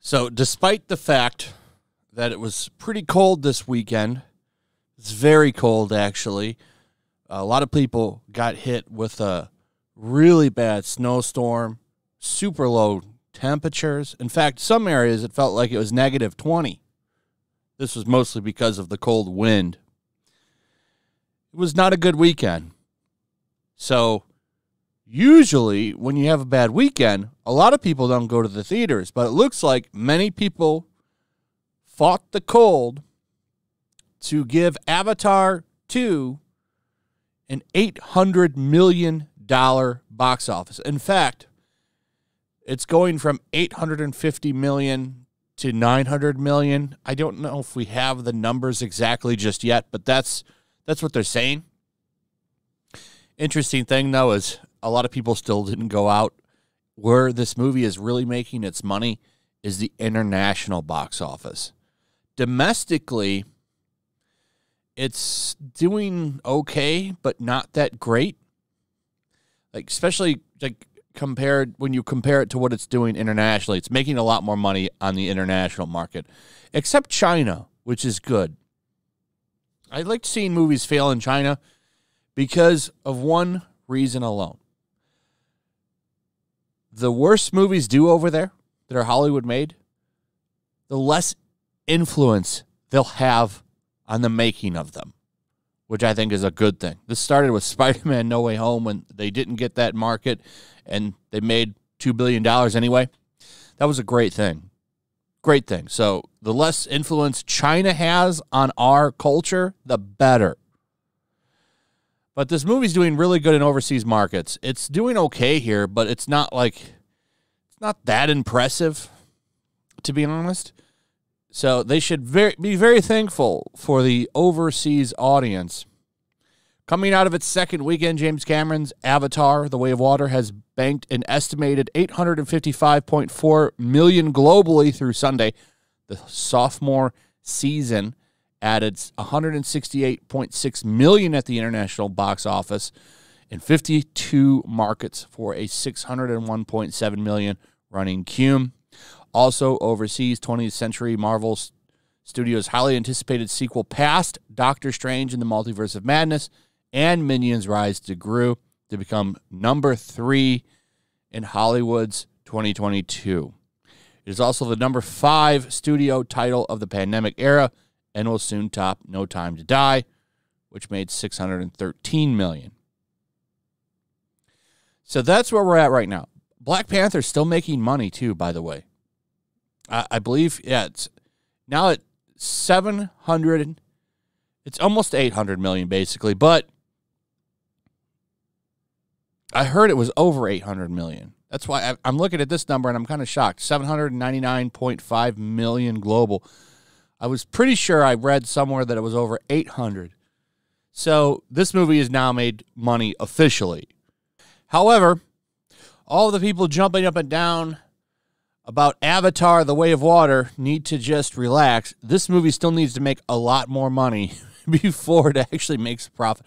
So despite the fact that it was pretty cold this weekend, it's very cold actually, a lot of people got hit with a really bad snowstorm, super low temperatures. In fact, some areas it felt like it was negative 20. This was mostly because of the cold wind. It was not a good weekend. So usually when you have a bad weekend, a lot of people don't go to the theaters, but it looks like many people fought the cold to give Avatar 2 an $800 million box office. In fact, it's going from $850 million to $900 million. I don't know if we have the numbers exactly just yet, but that's what they're saying. Interesting thing, though, is a lot of people still didn't go out. Where this movie is really making its money is the international box office. Domestically, it's doing okay, but not that great. Like, especially when you compare it to what it's doing internationally, it's making a lot more money on the international market, except China, which is good. I like seeing movies fail in China because of one reason alone. The worse movies do over there that are Hollywood made, the less influence they'll have on the making of them, which I think is a good thing. This started with Spider-Man No Way Home when they didn't get that market and they made $2 billion anyway. That was a great thing. Great thing. So the less influence China has on our culture, the better. But this movie's doing really good in overseas markets. It's doing okay here, but it's not that impressive, to be honest. So they should be very thankful for the overseas audience. Coming out of its second weekend, James Cameron's Avatar: The Way of Water has banked an estimated $855.4 million globally through Sunday. The sophomore season added $168.6 million at the international box office in 52 markets for a $601.7 million running cum. Also overseas, 20th Century Marvel Studios' highly anticipated sequel Past, Doctor Strange in the Multiverse of Madness, and Minions Rise to Gru to become number 3 in Hollywood's 2022. It is also the number 5 studio title of the pandemic era and will soon top No Time to Die, which made $613 million. So that's where we're at right now. Black Panther's still making money, too, by the way. I believe, it's now at 700, it's almost 800 million, basically, but I heard it was over 800 million. That's why I'm looking at this number, and I'm kind of shocked. 799.5 million global. I was pretty sure I read somewhere that it was over 800. So this movie has now made money officially. However, all the people jumping up and down about Avatar: The Way of Water need to just relax. This movie still needs to make a lot more money before it actually makes a profit.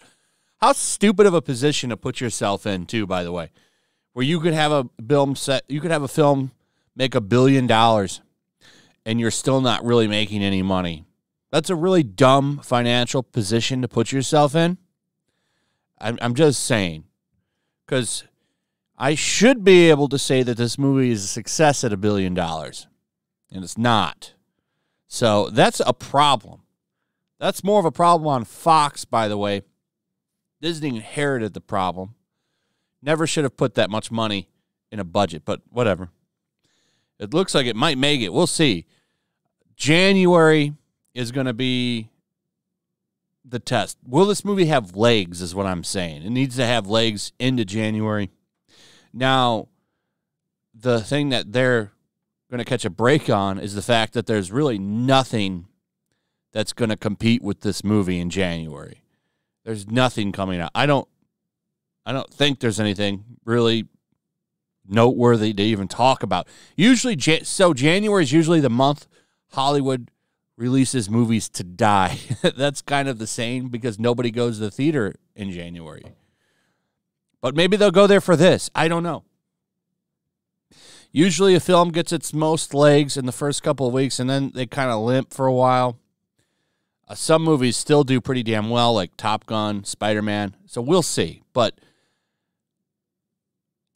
How stupid of a position to put yourself in, too, by the way, where you could have a film make $1 billion and you're still not really making any money. That's a really dumb financial position to put yourself in. I'm just saying, because I should be able to say that this movie is a success at $1 billion, and it's not. So that's a problem. That's more of a problem on Fox, by the way. Disney inherited the problem. Never should have put that much money in a budget, but whatever. It looks like it might make it. We'll see. January is going to be the test. Will this movie have legs is what I'm saying. It needs to have legs into January. Now, the thing that they're going to catch a break on is the fact that there's really nothing that's going to compete with this movie in January. There's nothing coming out. I don't think there's anything really noteworthy to even talk about. Usually, so January is usually the month Hollywood releases movies to die. That's kind of the same because nobody goes to the theater in January. But maybe they'll go there for this. I don't know. Usually a film gets its most legs in the first couple of weeks, and then they kind of limp for a while. Some movies still do pretty damn well, like Top Gun, Spider-Man. So we'll see. But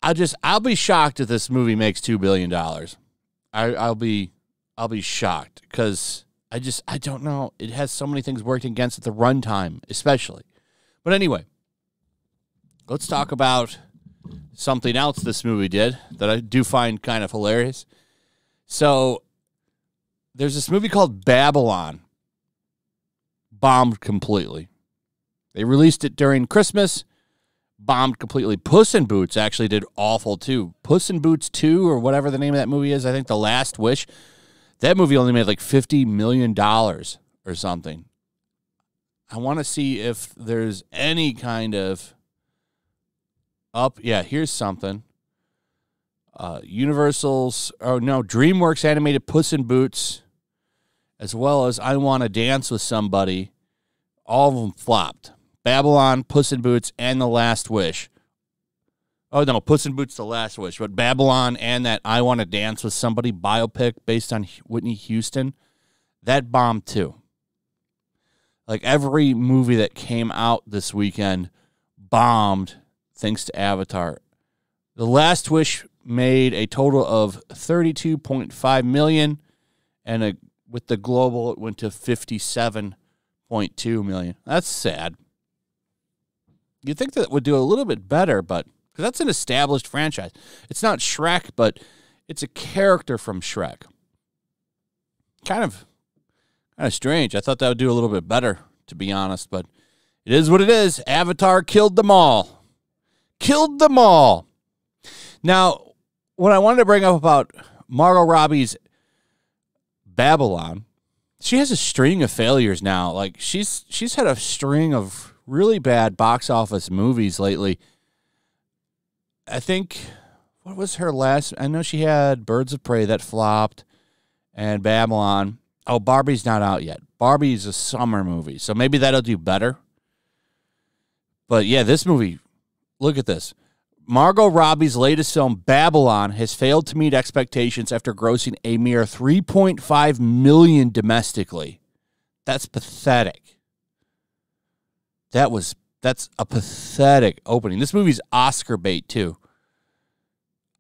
I'll be shocked if this movie makes $2 billion. I'll be shocked because I don't know. It has so many things working against it, the runtime especially. But anyway, let's talk about something else this movie did that I do find kind of hilarious. So there's this movie called Babylon. Bombed completely. They released it during Christmas. Bombed completely. Puss in Boots actually did awful too. Puss in Boots 2 or whatever the name of that movie is. I think The Last Wish. That movie only made like $50 million or something. I want to see if there's any kind of up. Yeah, here's something. DreamWorks animated Puss in Boots, as well as I Want to Dance with Somebody. All of them flopped. Babylon, Puss in Boots, and The Last Wish. Oh, no, Puss in Boots, The Last Wish. But Babylon and that I Want to Dance with Somebody biopic based on Whitney Houston, that bombed too. Like every movie that came out this weekend bombed thanks to Avatar. The Last Wish made a total of $32.5 million, and with the global, it went to $57.2 million. That's sad. You'd think that would do a little bit better, but because that's an established franchise. It's not Shrek, but it's a character from Shrek. Kind of strange. I thought that would do a little bit better, to be honest, but it is what it is. Avatar killed them all. Killed them all. Now, what I wanted to bring up about Margot Robbie's Babylon, she has a string of failures now. Like she's had a string of really bad box office movies lately. I think, what was her last? I know she had Birds of Prey that flopped and Babylon. Oh, Barbie's not out yet. Barbie's a summer movie, so maybe that'll do better. But yeah, this movie, look at this. Margot Robbie's latest film, Babylon, has failed to meet expectations after grossing a mere $3.5 million domestically. That's pathetic. That's a pathetic opening. This movie's Oscar bait, too.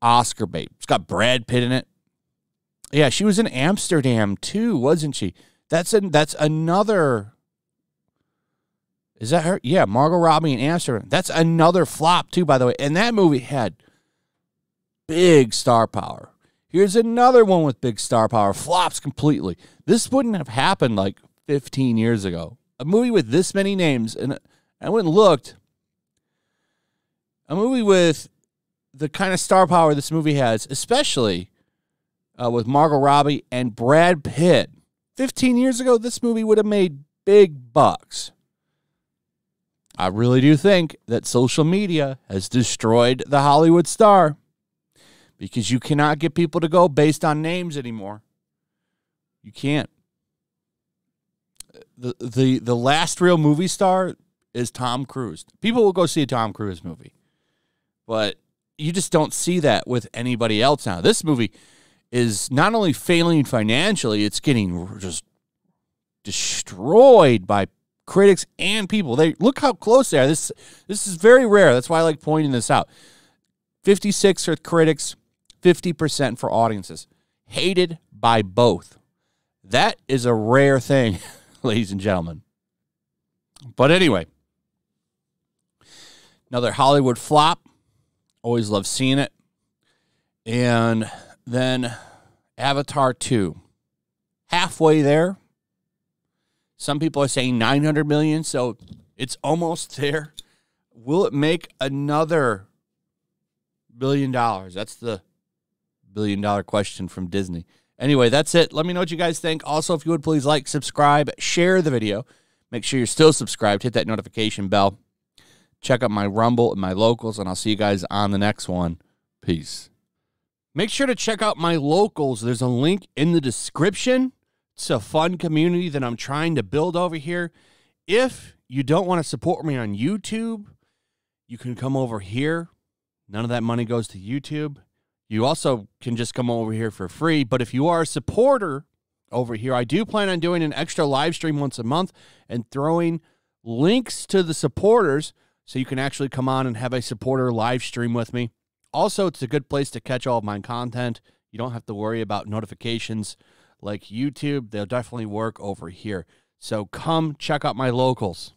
Oscar bait. It's got Brad Pitt in it. Yeah, she was in Amsterdam, too, wasn't she? That's another... Is that her? Yeah, Margot Robbie in Amsterdam. That's another flop, too, by the way. And that movie had big star power. Here's another one with big star power. Flops completely. This wouldn't have happened like 15 years ago. A movie with this many names, and I went and looked. A movie with the kind of star power this movie has, especially with Margot Robbie and Brad Pitt. 15 years ago, this movie would have made big bucks. I really do think that social media has destroyed the Hollywood star because you cannot get people to go based on names anymore. You can't. The last real movie star is Tom Cruise. People will go see a Tom Cruise movie, but you just don't see that with anybody else now. This movie is not only failing financially, it's getting just destroyed by critics and people. They look how close they are. This is very rare. That's why I like pointing this out. 56% for critics, 50% for audiences. Hated by both. That is a rare thing, ladies and gentlemen. But anyway, another Hollywood flop. Always love seeing it. And then Avatar 2. Halfway there. Some people are saying $900 million, so it's almost there. Will it make another $1 billion? That's the $1 billion question from Disney. Anyway, that's it. Let me know what you guys think. Also, if you would, please like, subscribe, share the video. Make sure you're still subscribed. Hit that notification bell. Check out my Rumble and my locals, and I'll see you guys on the next one. Peace. Make sure to check out my locals. There's a link in the description It's a fun community that I'm trying to build over here. If you don't want to support me on YouTube, you can come over here. None of that money goes to YouTube. You also can just come over here for free. But if you are a supporter over here, I do plan on doing an extra live stream once a month and throwing links to the supporters so you can actually come on and have a supporter live stream with me. Also, it's a good place to catch all of my content. You don't have to worry about notifications like YouTube. They'll definitely work over here. So come check out my locals.